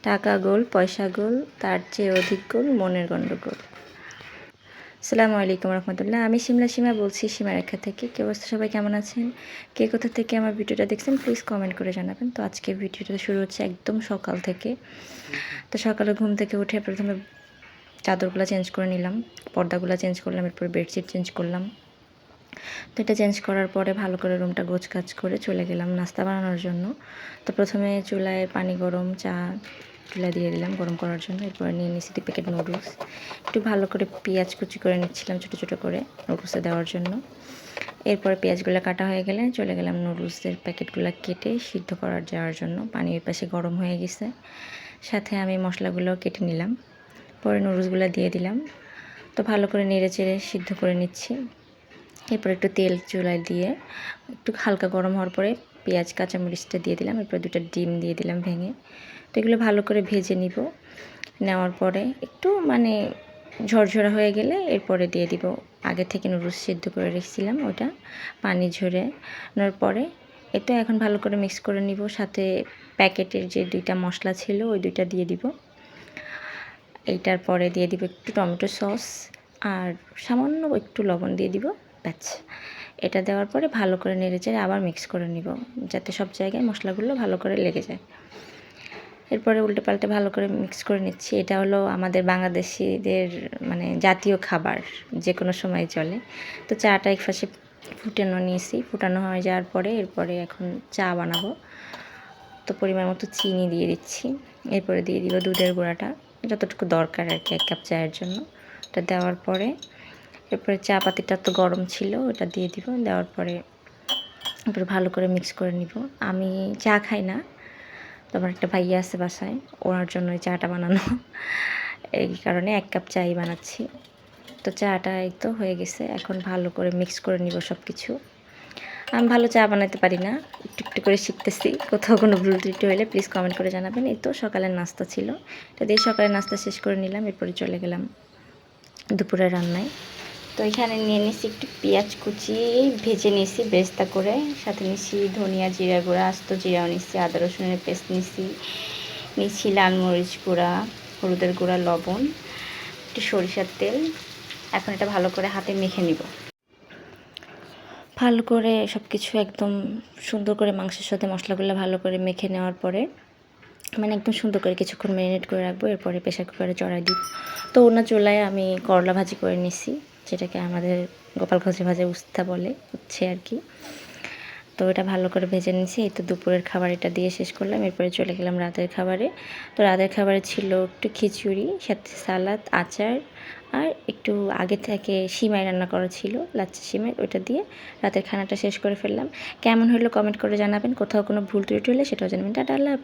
টাকা গোল, পয়সা গোল, তার চেয়ে অধিক গোল মনের গণ্ডগোল। আসসালামু আলাইকুম রহমতুল্লাহ। আমি সীমা বলছি সীমারেখা থেকে। কি অবস্থা, সবাই কেমন আছেন? কে কোথা থেকে আমার ভিডিওটা দেখছেন প্লিজ কমেন্ট করে জানাবেন। তো আজকে ভিডিওটা শুরু হচ্ছে একদম সকাল থেকে। তো সকালে ঘুম থেকে উঠে প্রথমে চাদরগুলো চেঞ্জ করে নিলাম, পর্দাগুলো চেঞ্জ করলাম, এরপর বেডশিট চেঞ্জ করলাম। তো এটা চেঞ্জ করার পরে ভালো করে রুমটা গোছগাছ করে চলে গেলাম নাস্তা বানানোর জন্য। তো প্রথমে চুলায় পানি গরম, চুলায় দিয়ে দিলাম গরম করার জন্য। এরপর নিয়ে নিচ্ছি 2 প্যাকেট নুডলস। একটু ভালো করে পেঁয়াজ কুচি করে নিচ্ছিলাম ছোটো ছোটো করে নুডলসে দেওয়ার জন্য। এরপরে পেঁয়াজগুলো কাটা হয়ে গেলে চলে গেলাম নুডলসের প্যাকেটগুলো কেটে সিদ্ধ করার যাওয়ার জন্য। পানির পাশে গরম হয়ে গেছে, সাথে আমি মশলাগুলো কেটে নিলাম। পরে নুডলসগুলো দিয়ে দিলাম। তো ভালো করে নেড়ে চেড়ে সিদ্ধ করে নিচ্ছি। এরপর একটু তেল চুলায় দিয়ে একটু হালকা গরম হওয়ার পরে পেঁয়াজ কাঁচামরিচটা দিয়ে দিলাম। এরপর 2টা ডিম দিয়ে দিলাম ভেঙে। তো এগুলো ভালো করে ভেজে নিব। নেওয়ার পরে একটু ঝরঝরা হয়ে গেলে এরপরে দিয়ে দিব আগে থেকে নুডলস সিদ্ধ করে রেখেছিলাম ওটা, পানি ঝরে নেওয়ার পরে এটা এখন ভালো করে মিক্স করে নিব। সাথে প্যাকেটের যে 2টা মশলা ছিল ওই 2টা দিয়ে দিব। এইটার পরে দিয়ে দিব একটু টমেটো সস আর সামান্য একটু লবণ দিয়ে দিব, ব্যাস। এটা দেওয়ার পরে ভালো করে নেড়েচেড়ে আবার মিক্স করে নিব, যাতে সব জায়গায় মশলাগুলো ভালো করে লেগে যায়। এরপরে উল্টে পাল্টে ভালো করে মিক্স করে নিচ্ছি। এটা হলো আমাদের বাংলাদেশিদের জাতীয় খাবার, যে কোনো সময় চলে। তো চাটা এক পাশে ফুটানো হয়ে যাওয়ার পরে এরপরে এখন চা বানাবো। তো পরিমাণ মতো চিনি দিয়ে দিচ্ছি। এরপরে দিয়ে দিব দুধের গুঁড়াটা, যতটুকু দরকার আর কি 1 কাপ চায়ের জন্য। এটা দেওয়ার পরে এরপরে চা পাতিটা তো গরম ছিল, ওটা দিয়ে দিব। দেওয়ার পরে এরপরে ভালো করে মিক্স করে নিব। আমি চা খাই না, তো আমার একটা ভাইয়া আছে বাসায়, ওনার জন্য ওই চাটা বানানো। এই কারণে 1 কাপ চাই বানাচ্ছি। তো চাটা এই তো হয়ে গেছে। এখন ভালো করে মিক্স করে নিব সব কিছু। আমি ভালো চা বানাতে পারি না, একটু একটু করে শিখতেছি। কোথাও কোনো ভুল ত্রুটি হলে প্লিজ কমেন্ট করে জানাবেন। এই তো সকালের নাস্তা ছিল, এটা দিয়ে সকালের নাস্তা শেষ করে নিলাম। এরপরে চলে গেলাম দুপুরের রান্নায়। তো এখানে নিয়ে নিচ্ছি একটু পেঁয়াজ কুচি ভেজে নিয়েছি বেরেস্তা করে, সাথে নিচ্ছি ধনিয়া জিরা গুঁড়া, আস্ত জিরাও নিচ্ছি, আদা রসুনের পেস্ট নিচ্ছি লাল মরিচ গুঁড়া, হলুদের গুঁড়া, লবণ, একটু সরিষার তেল। এখন এটা ভালো করে হাতে মেখে নিব। ভালো করে সব কিছু একদম সুন্দর করে মাংসের সাথে মশলাগুলো ভালো করে মেখে নেওয়ার পরে একদম সুন্দর করে কিছুক্ষণ ম্যারিনেট করে রাখবো। এরপরে প্রেসার কুকারে চড়াই দিব। তো ওনা চুলায় আমি করলা ভাজি করে নিছি, যেটাকে আমাদের গোপালগঞ্জে ভাজা উস্তা বলে, হচ্ছে আর কি। তো এটা ভালো করে ভেজে নিয়েছি। এই তো দুপুরের খাবার এটা দিয়ে শেষ করলাম। এরপরে চলে গেলাম রাতের খাবারে। তো রাতের খাবারে ছিল একটু খিচুড়ি, সাথে সালাদ, আচার, আর একটু আগে থেকে সিমাই রান্না করা ছিল, লাচ্চা সিমাই, ওটা দিয়ে রাতের খানাটা শেষ করে ফেললাম। কেমন হলো কমেন্ট করে জানাবেন। কোথাও কোনো ভুল ত্রুটি হলে সেটাও জানাবেন। টাটা, আল্লাহ হাফেজ।